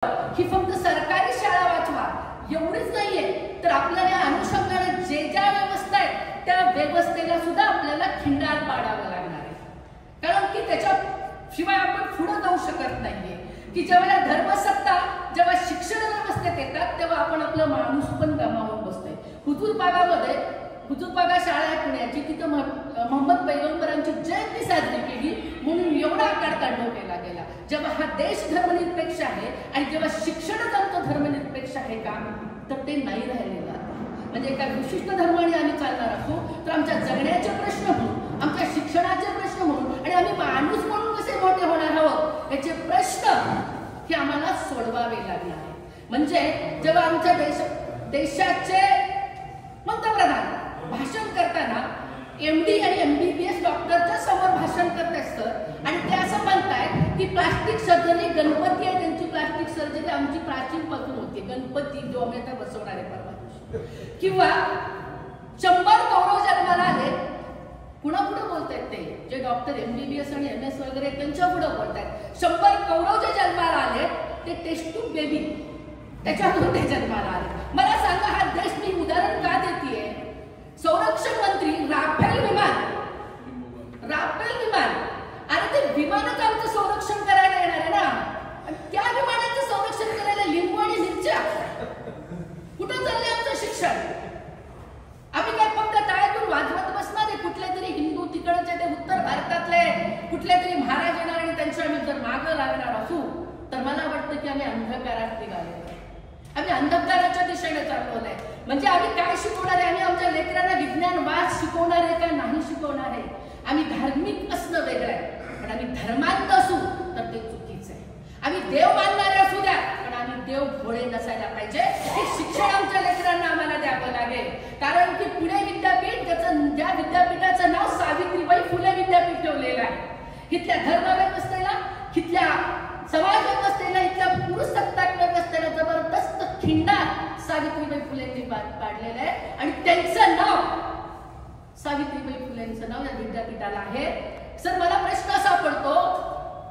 की फक्त सरकारी शाळा वाचवा एवढीच नाहीये, तर आपल्याला अनुषंगाने जे ज्या व्यवस्था आहेत त्या व्यवस्थेला सुद्धा आपल्याला खिंडार पाडावं लागणार आहे. कारण की त्याच्याशिवाय आपण पुढे जाऊ शकत नाहीये. की जेव्हा धर्मसत्ता जेव्हा शिक्षण व्यवस्थेत येतात तेव्हा आपण आपला माणूस पण गमावून बसतोय. हुजूरपागा शाळा आहे पुण्याची, तिथं मोहम्मद पैगंबरांची जयंती साजरी केली म्हणून एवढा आकार काढला गेला. जेव्हा हा देश धर्मनिरपेक्ष आहे आणि जेव्हा शिक्षणच आमचं धर्मनिरपेक्ष आहे का, तर ते नाही राहिलेलं. म्हणजे एका विशिष्ट धर्माने आम्ही चालणार असो तर आमच्या जगण्याचे प्रश्न म्हणून, आमच्या शिक्षणाचे प्रश्न म्हणून आणि आम्ही माणूस म्हणून कसे मोठे होणार आहोत याचे प्रश्न हे आम्हाला सोडवावे लागणार आहे. म्हणजे जेव्हा आमच्या देशाचे पंतप्रधान भाषण करताना MD आणि MBBS डॉक्टरच्या समोर भाषण करत असतं आणि ते असं म्हणतायत की प्लास्टिक सर्जरी, गणपती आहे त्यांची प्लास्टिक सर्जरी आमची प्राचीन पासून होती. गणपती जो आम्ही आता बसवणार आहे परवा दिवशी, किंवा 100 कौरव जन्माला आले, कुणापुढे बोलतायत ते जे डॉक्टर MBBS आणि MS वगैरे त्यांच्या पुढे बोलतायत. 100 कौरव जे जन्माला आले ते टेस्ट ट्यूब बेबी त्याच्यामधून ते जन्माला आले. मला सांगा हा देश मी उदाहरण का देतेय? संरक्षण मंत्री राफेल विमान, अरे ते विमानाचं आमचं संरक्षण करायला येणार आहे ना, आणि त्या विमानाचं संरक्षण करायला लिंबू आणि मिरच्या. कुठं चाललंय आमचं शिक्षण? आम्ही काय फक्त टाळ्यातून वाजवत बसणार आहे? कुठले तरी हिंदू तिकडचे ते उत्तर भारतातले कुठले तरी महाराज येणार आणि त्यांच्या आम्ही जर मागं लागणार असू तर मला वाटतं की आम्ही अंधकारात निघाले, आम्ही अंधकाराच्या दिशेने चालवलंय. म्हणजे आम्ही काय शिकवणार आहे? आम्ही आमच्या लेकरांना विज्ञानवाद शिकवणार आहे का नाही शिकवणार आहे? आम्ही धार्मिक असणं वेगळं आहे, पण आम्ही धर्मांत असू तर ते चुकीचं आहे. आम्ही देव मानणारे असू द्या, पण आम्ही देव भोळे नसायला पाहिजे. हे शिक्षण आमच्या लेकरांना आम्हाला द्यावं लागेल. कारण की पुणे विद्यापीठ, ज्या विद्यापीठाचं नाव सावित्रीबाई फुले विद्यापीठ ठेवलेलं आहे, इथल्या धर्मव्यवस्थेला, इथल्या समाज व्यवस्थेला, इथल्या पुरुषसत्ताक व्यवस्थेला जबरदस्त खिंडार सावित्रीबाई फुलेंनी पाडलेलं आहे. आणि त्यांचं नाव, सावित्रीबाई फुलेंचं नाव या विद्यापीठाला आहे. सर मला प्रश्न असा पडतो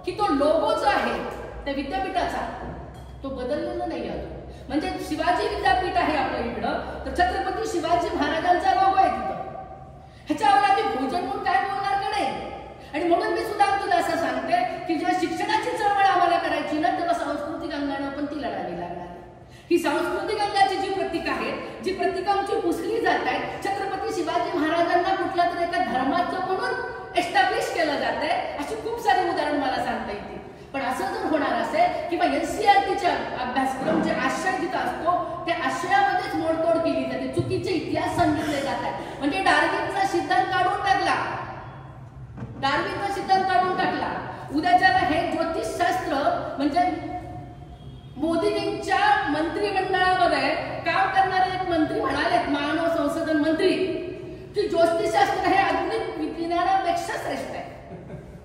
की तो लोगो जो आहे त्या विद्यापीठाचा तो बदललेला नाही अजून. म्हणजे शिवाजी विद्यापीठ आहे आपल्या इकडं, तर छत्रपती शिवाजी महाराजांचा लोगो आहे तिथं. ह्याच्यावर आम्ही भोजन म्हणून काय बोलणार का नाही? आणि म्हणून मी सुद्धा तुला असं सांगते की जेव्हा शिक्षणाची चळवळ आम्हाला करायची ना, तेव्हा सांस्कृतिक अंगाने पण ती लढावी लागणार. ही सांस्कृतिक अंगाची जी प्रतीक आहेत, जी प्रतीक आमची पुसली जात आहेत, छत्रपती शिवाजी महाराजांना कुठल्या तरी एका धर्माचं म्हणून एस्टॅब्लिश केलं जात आहे, अशी खूप सारी उदाहरण मला सांगता येतील. पण असं जर होणार असेल किंवा NCERTच्या अभ्यासक्रम जे आशय जिथं असतो त्या आशयामध्येच मोडतोड केली जाते, चुकीचे इतिहास सांगितले जातात. म्हणजे डार्विनचा सिद्धांत काढून टाकला. उद्याच्याला हे ज्योतिषशास्त्र म्हणजे मोदीजींच्या मंत्रिमंडळामध्ये काम करणारे एक मंत्री म्हणाले, मानव संसाधन मंत्री, की ज्योतिषशास्त्र हे आधुनिक विज्ञानापेक्षा श्रेष्ठ आहे.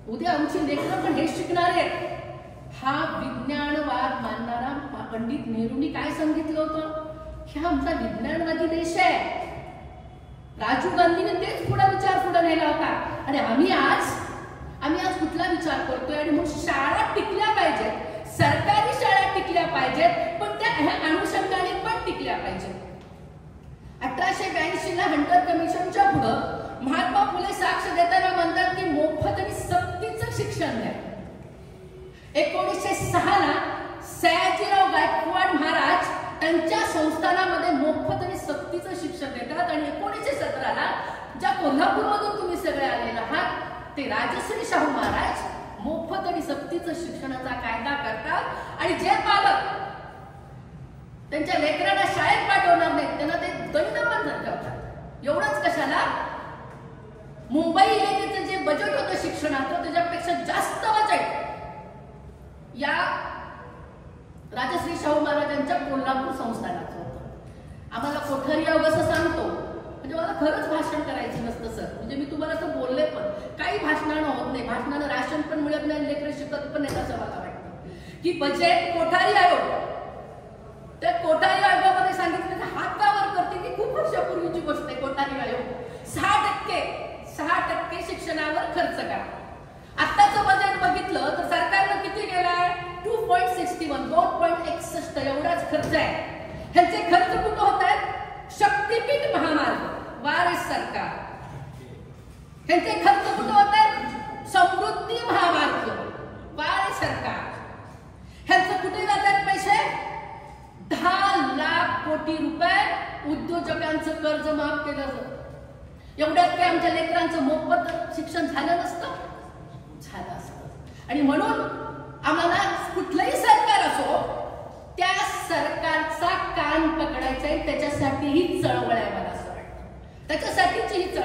उद्या आमची लेकरं पण हे शिकणार आहेत. हा विज्ञानवाद मानणारा पंडित नेहरूंनी काय सांगितलं होतं? हा आमचा विज्ञानवादी देश आहे. राजीव गांधीने तेच विचार पुढे नेला होता. आणि आम्ही आज कुठला विचार करतोय? आणि मग शाळा टिकल्या पाहिजेत, सरकारी शाळा टिकल्या पाहिजेत, पण त्या अनुषंगाने पण टिकल्या पाहिजेत. 1882 ला हंटर कमिशनच्या पुढं महात्मा फुले साक्ष देताना म्हणतात की मोफत आणि सक्तीचं शिक्षण द्या. 1906 ला सयाजीराव गायकवाड महाराज त्यांच्या संस्थानामध्ये मोफत आणि सक्तीचं शिक्षण देतात. आणि 1917 ला ज्या कोल्हापूरमधून तुम्ही सगळे आलेले आहात ते राजश्री शाहू महाराज मोफत आणि सक्तीचं शिक्षणाचा कायदा करतात. आणि जे पालक त्यांच्या लेकरांना शाळेत पाठवणार नाहीत त्यांना ते दंड पण ठरवतात. एवढंच कशाला? मुंबई इलेक्ट्रिकचं जे बजेट होतं शिक्षणाचं त्याच्यापेक्षा जास्त बजेट या राजश्री शाहू महाराजांच्या कोल्हापूर संस्थानाचं होतं. आम्हाला कोठारी असं सांगतो, म्हणजे मला खरंच भाषण करायचं नसतं सर. म्हणजे मी तुम्हाला असं बोलले पण काही भाषणानं होत नाही, भाषणानं राशन पण मिळत नाही, लेकरं शिकत पण नाही असं मला वाटतं. की बजेट कोठारी आयोग, त्या कोठारी आयोगामध्ये सांगितलं हात का वर करते की खूप वर्षापूर्वीची गोष्ट आहे. कोठारी आयोग 6% शिक्षणावर खर्च करा. आत्ताचं बजेट बघितलं तर सरकारनं किती केलंय? 2.61 एवढाच खर्च आहे. ह्यांचे खर्च कुठं होत आहेत? शक्तीपीठ महामार्ग, वारिस सरकार. ह्यांचे खर्च कुठं होत आहेत? समृद्धी महामार्ग, वारिस सरकार. ह्यांचं कुठे जात आहेत पैसे? 10 लाख कोटी रुपये उद्योजकांचं कर्ज माफ केलं जातं. एवढ्यात काय आमच्या लेकरांचं मोफत शिक्षण झालं नसतं? झालं असतं. आणि म्हणून आम्हाला कुठलंही सरकार असो त्या सरकारचा कान पकडायचा आहे. त्याच्यासाठी ही चळवळ आहे, मला असं वाटतं. त्याच्यासाठीची ही चळवळ